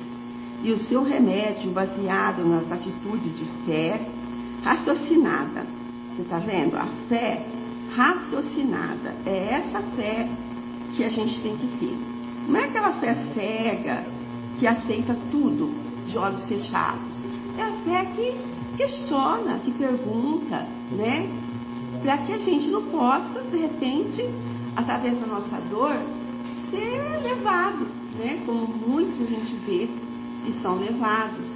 Speaker 5: e o seu remédio baseado nas atitudes de fé raciocinada. Você está vendo? A fé raciocinada. É essa fé que a gente tem que ter. Não é aquela fé cega que aceita tudo de olhos fechados. É a fé que questiona, que pergunta, né? Para que a gente não possa, de repente, através da nossa dor, ser levado, né? Como muitos a gente vê que são levados.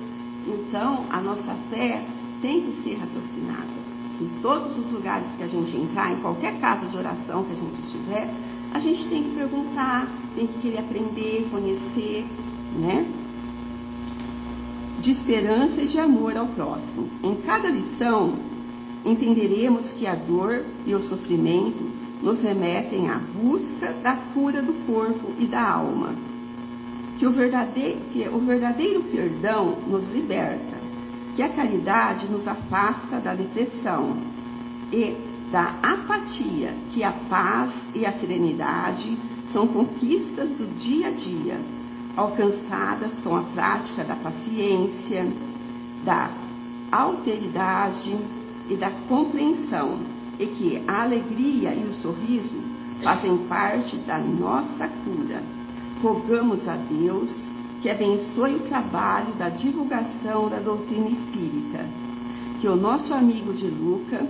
Speaker 5: Então, a nossa fé tem que ser raciocinada. Em todos os lugares que a gente entrar, em qualquer casa de oração que a gente estiver, a gente tem que perguntar, tem que querer aprender, conhecer, né? De esperança e de amor ao próximo. Em cada lição, entenderemos que a dor e o sofrimento nos remetem à busca da cura do corpo e da alma. Que o verdadeiro perdão nos liberta, que a caridade nos afasta da depressão e da apatia, que a paz e a serenidade são conquistas do dia a dia, alcançadas com a prática da paciência, da alteridade e da compreensão, e que a alegria e o sorriso fazem parte da nossa cura. Rogamos a Deus que abençoe o trabalho da divulgação da doutrina espírita, que o nosso amigo de Luca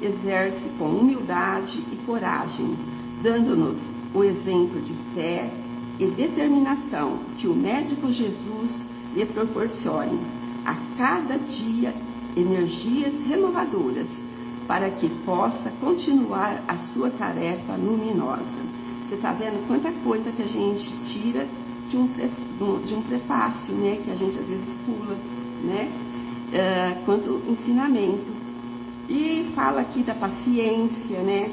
Speaker 5: exerce com humildade e coragem, dando-nos o exemplo de fé e determinação que o médico Jesus lhe proporcione a cada dia energias renovadoras para que possa continuar a sua tarefa luminosa. Você está vendo quanta coisa que a gente tira de um prefácio, né? Que a gente às vezes pula, né? Quanto ensinamento. E fala aqui da paciência, né?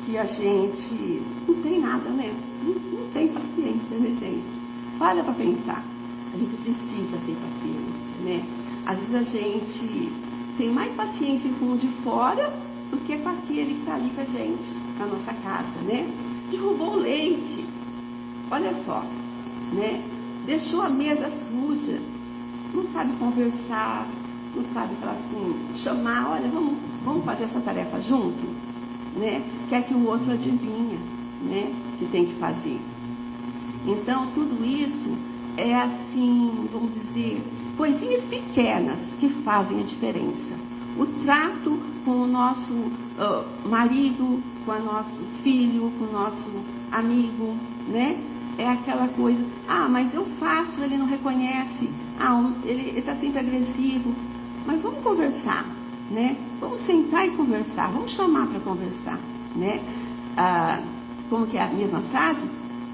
Speaker 5: que a gente não tem nada, né? Não tem paciência, né, gente? Para pensar. A gente precisa ter paciência, né? Às vezes a gente tem mais paciência com o de fora do que com aquele que está ali com a gente, na nossa casa, né? Derrubou o leite, olha só, né? Deixou a mesa suja, não sabe conversar, não sabe falar assim, chamar, olha, vamos fazer essa tarefa junto, né? Quer que o outro adivinha, né? Que tem que fazer. Então, tudo isso é assim, vamos dizer, coisinhas pequenas que fazem a diferença. O trato com o nosso marido, com o nosso filho, com o nosso amigo, né? É aquela coisa, mas eu faço, ele não reconhece, ele está sempre agressivo. Mas vamos conversar, né? Vamos sentar e conversar, vamos chamar para conversar, né? Como que é a mesma frase?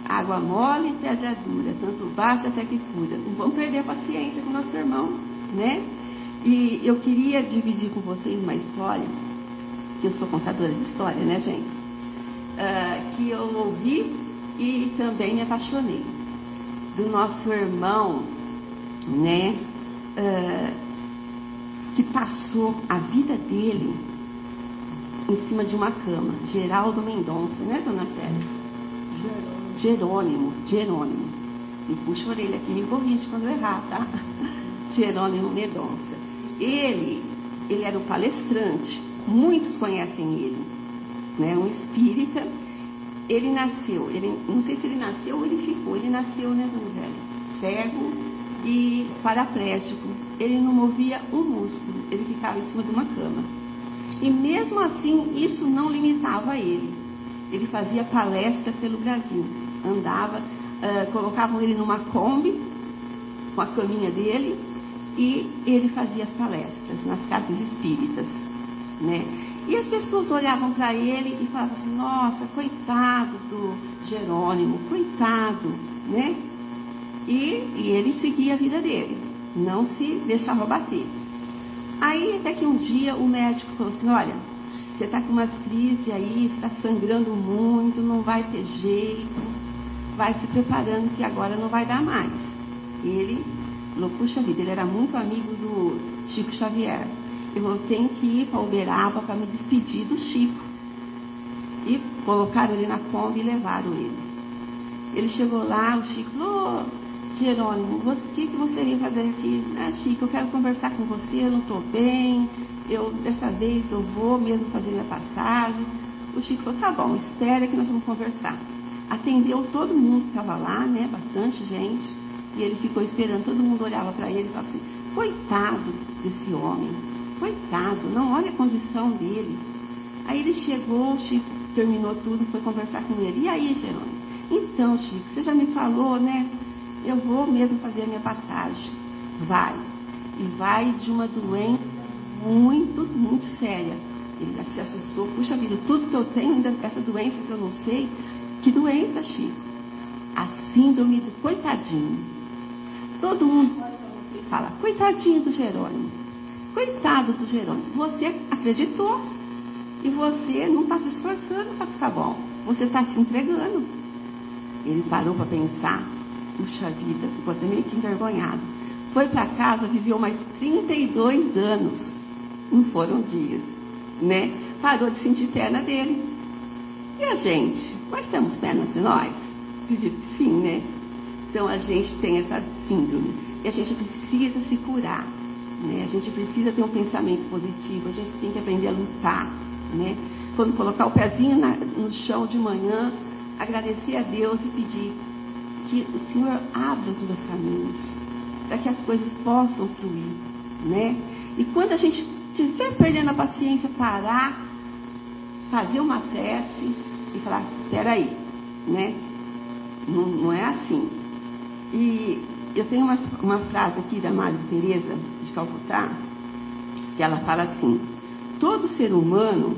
Speaker 5: Água mole e pedra dura, tanto baixa até que fura. Não vamos perder a paciência com o nosso irmão, né? E eu queria dividir com vocês uma história, que eu sou contadora de história, né, gente? Que eu ouvi e também me apaixonei. Do nosso irmão, né? Que passou a vida dele em cima de uma cama. Geraldo Mendonça, né, dona Célia? Jerônimo. Me puxa a orelha aqui, me corrige quando eu errar, tá? Jerônimo Mendonça. Ele era um palestrante, muitos conhecem ele, né? Um espírita. Ele nasceu, não sei se ele nasceu ou ele ficou, ele nasceu, né, dona Zélia? Cego e paraplégico. Ele não movia um músculo, ele ficava em cima de uma cama. E mesmo assim, isso não limitava ele. Ele fazia palestra pelo Brasil, andava, colocavam ele numa Kombi, com a caminha dele, e ele fazia as palestras nas casas espíritas, né? E as pessoas olhavam para ele e falavam assim, nossa, coitado do Jerônimo, coitado, né? E ele seguia a vida dele, não se deixava bater. Aí, até que um dia, o médico falou assim, olha, você está com umas crises aí, está sangrando muito, não vai ter jeito, vai se preparando que agora não vai dar mais. Ele falou, puxa vida, ele era muito amigo do Chico Xavier. Ele falou, tenho que ir para Uberaba para me despedir do Chico. E colocaram ele na Kombi e levaram ele. Ele chegou lá, o Chico falou, Jerônimo, o que você veio fazer aqui? Chico, eu quero conversar com você, eu não estou bem, dessa vez eu vou mesmo fazer minha passagem. O Chico falou, tá bom, espera que nós vamos conversar. Atendeu todo mundo que estava lá, né, bastante gente, e ele ficou esperando, todo mundo olhava para ele e falava assim, coitado desse homem, coitado, não, olha a condição dele. Aí ele chegou, o Chico terminou tudo, foi conversar com ele. E aí, Jerônimo? Então, Chico, você já me falou, né? Eu vou mesmo fazer a minha passagem. Vai. E vai de uma doença muito, muito séria. Ele se assustou. Puxa vida, tudo que eu tenho, ainda essa doença que eu não sei. Que doença, Chico? A síndrome do coitadinho. Todo mundo olha para você e fala, coitadinho do Jerônimo. Coitado do Jerônimo. Você acreditou e você não está se esforçando para ficar bom. Você está se entregando. Ele parou para pensar. Puxa vida, ficou até meio que envergonhado. Foi para casa, viveu mais 32 anos. Não foram dias, né? Parou de sentir perna dele. E a gente? Nós temos pernas de nós? Acredito que sim, né? Então a gente tem essa síndrome. E a gente precisa se curar, né? A gente precisa ter um pensamento positivo. A gente tem que aprender a lutar, né? Quando colocar o pezinho no chão de manhã, agradecer a Deus e pedir que o Senhor abra os meus caminhos, para que as coisas possam fluir, né? E quando a gente estiver perdendo a paciência, parar, fazer uma prece e falar, peraí, né? Não é assim. E eu tenho uma frase aqui da Madre Teresa de Calcutá, que ela fala assim, todo ser humano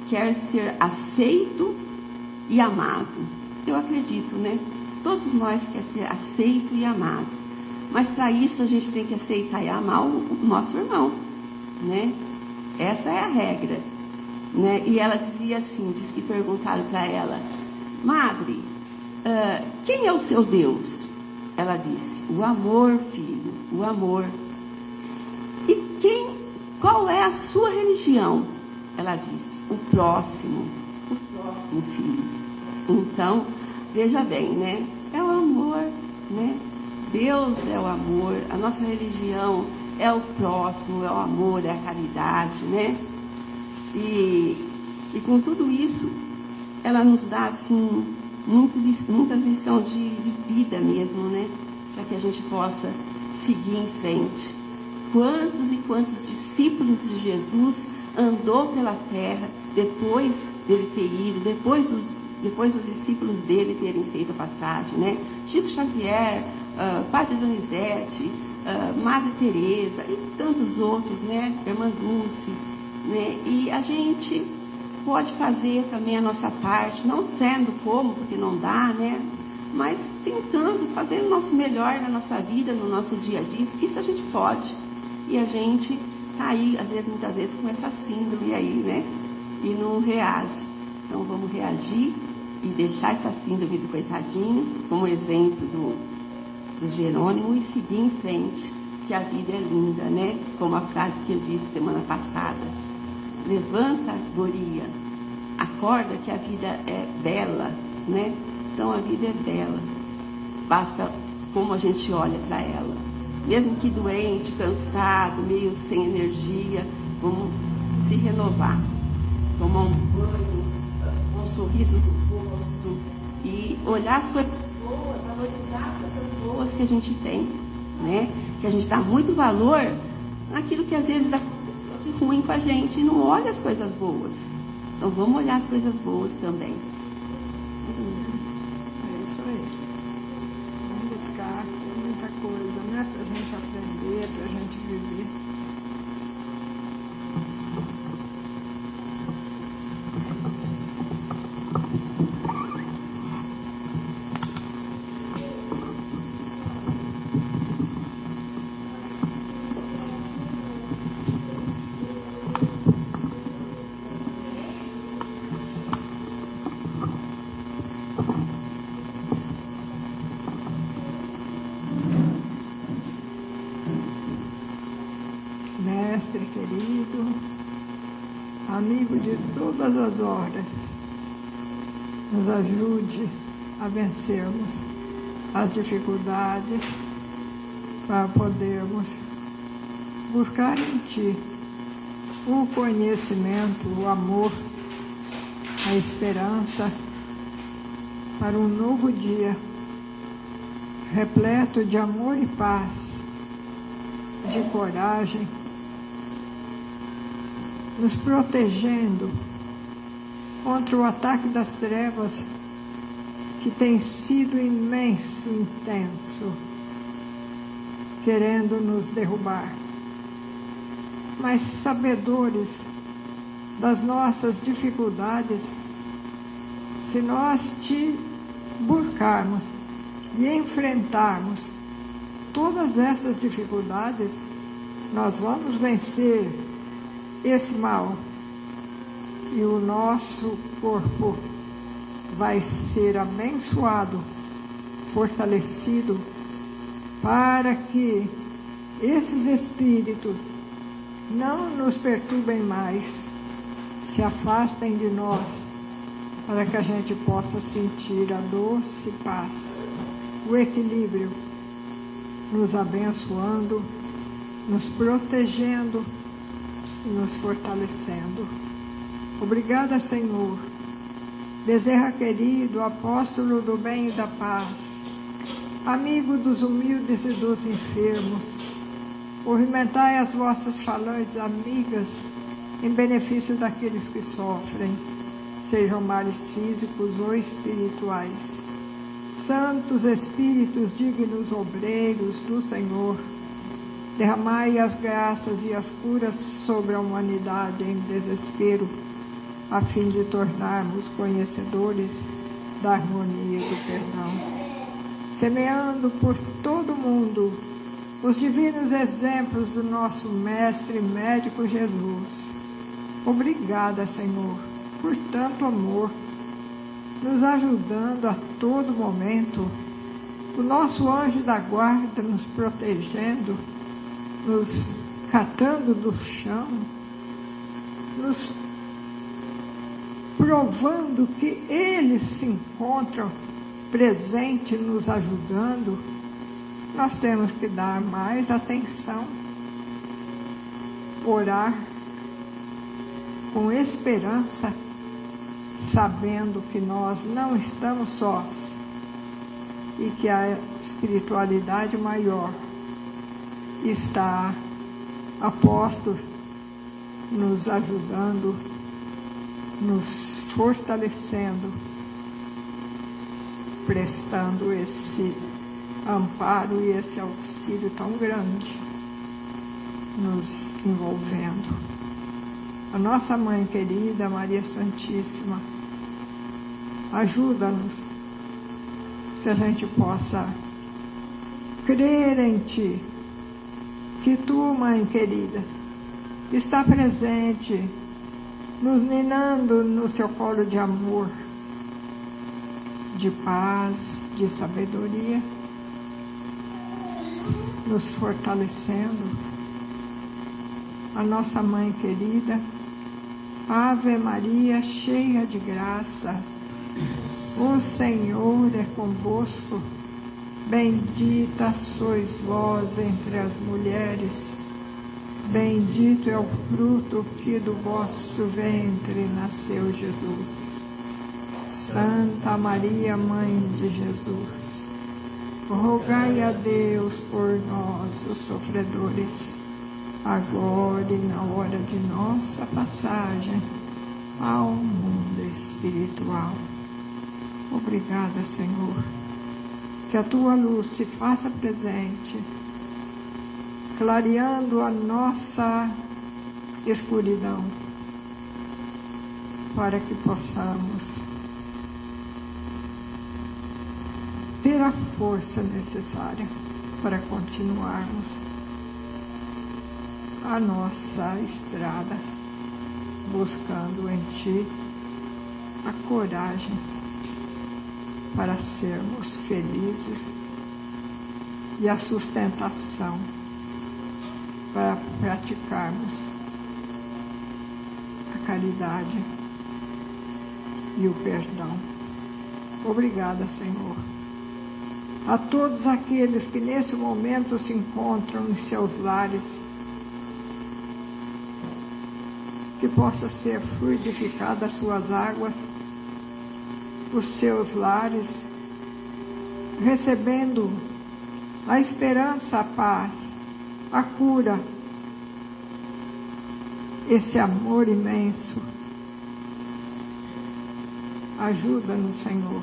Speaker 5: quer ser aceito e amado. Eu acredito, né? Todos nós queremos ser aceito e amado. Mas para isso a gente tem que aceitar e amar o nosso irmão, né? Essa é a regra. né? E ela dizia assim, diz que perguntaram para ela: Madre, quem é o seu Deus? Ela disse: o amor, filho, o amor. E qual é a sua religião? Ela disse: o próximo, filho. Então, veja bem, né? É o amor, né? Deus é o amor, a nossa religião é o próximo, é o amor, é a caridade, né? E com tudo isso, ela nos dá, assim, muitas lições de vida mesmo, né? Para que a gente possa seguir em frente. Quantos e quantos discípulos de Jesus andou pela terra depois dele ter ido, depois dos discípulos dele terem feito a passagem, né? Chico Xavier, Padre Donizete, Madre Teresa e tantos outros, né? Irmã Dulce, né? E a gente pode fazer também a nossa parte, não sendo como, porque não dá, né? Mas tentando, fazer o nosso melhor na nossa vida, no nosso dia a dia, isso a gente pode. E a gente tá aí, muitas vezes, com essa síndrome aí, né? E não reage. Então vamos reagir e deixar essa síndrome do coitadinho como exemplo do Jerônimo e seguir em frente, que a vida é linda, né? Como a frase que eu disse semana passada: levanta, guria, acorda que a vida é bela, né? Então a vida é bela, basta como a gente olha para ela. Mesmo que doente, cansado, meio sem energia, vamos se renovar, tomar um banho, um sorriso no rosto e olhar as coisas boas, valorizar as coisas boas que a gente tem, né? Que a gente dá muito valor naquilo que às vezes aconteceu de ruim com a gente e não olha as coisas boas. Então vamos olhar as coisas boas também.
Speaker 3: É isso aí. Vamos buscar muita coisa, né? Para a gente aprender, para a gente viver. Mestre querido, amigo de todas as horas, nos ajude a vencermos as dificuldades para podermos buscar em Ti o conhecimento, o amor, a esperança para um novo dia repleto de amor e paz, de coragem, nos protegendo contra o ataque das trevas que tem sido imenso, intenso, querendo nos derrubar. Mas sabedores das nossas dificuldades, se nós te buscarmos e enfrentarmos todas essas dificuldades, nós vamos vencer esse mal e o nosso corpo vai ser abençoado, fortalecido, para que esses espíritos não nos perturbem mais, se afastem de nós, para que a gente possa sentir a doce paz, o equilíbrio, nos abençoando, nos protegendo e nos fortalecendo. Obrigada, Senhor. Bezerra querido, apóstolo do bem e da paz, amigo dos humildes e dos enfermos, movimentai as vossas falanges amigas em benefício daqueles que sofrem, sejam males físicos ou espirituais. Santos Espíritos dignos obreiros do Senhor, derramai as graças e as curas sobre a humanidade em desespero, a fim de tornarmos conhecedores da harmonia e do perdão. Semeando por todo o mundo os divinos exemplos do nosso Mestre e Médico Jesus, Obrigada, Senhor, por tanto amor, nos ajudando a todo momento, o nosso anjo da guarda nos protegendo, nos catando do chão, nos provando que eles se encontram presentes, nos ajudando. Nós temos que dar mais atenção, orar com esperança, sabendo que nós não estamos sós e que a espiritualidade maior está a postos nos ajudando, nos fortalecendo, prestando esse amparo e esse auxílio tão grande, nos envolvendo. A nossa Mãe querida, Maria Santíssima, ajuda-nos que a gente possa crer em Ti, que Tu, Mãe querida, está presente, nos ninando no Seu colo de amor, de paz, de sabedoria, nos fortalecendo. A nossa Mãe querida, Ave Maria, cheia de graça, o Senhor é convosco, bendita sois vós entre as mulheres, bendito é o fruto que do vosso ventre nasceu Jesus. Santa Maria, Mãe de Jesus, rogai a Deus por nós, os sofredores, agora e na hora de nossa passagem ao mundo espiritual. Obrigada, Senhor, que a Tua luz se faça presente, clareando a nossa escuridão, para que possamos ter a força necessária para continuarmos a nossa estrada, buscando em Ti a coragem para sermos felizes e a sustentação para praticarmos a caridade e o perdão. Obrigada, Senhor. A todos aqueles que nesse momento se encontram em seus lares, que possa ser fluidificada as suas águas, os seus lares, recebendo a esperança, a paz, a cura, esse amor imenso. Ajuda-nos, Senhor.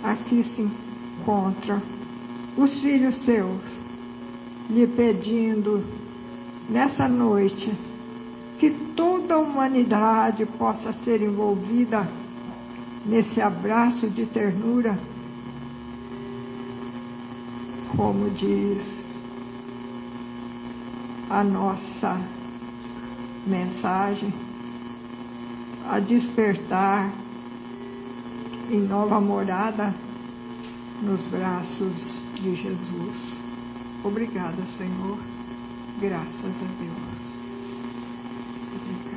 Speaker 3: Aqui se encontram os filhos seus, lhe pedindo nessa noite que toda a humanidade possa ser envolvida nesse abraço de ternura, como diz a nossa mensagem, a despertar em nova morada nos braços de Jesus. Obrigada, Senhor. Graças a Deus. Obrigada.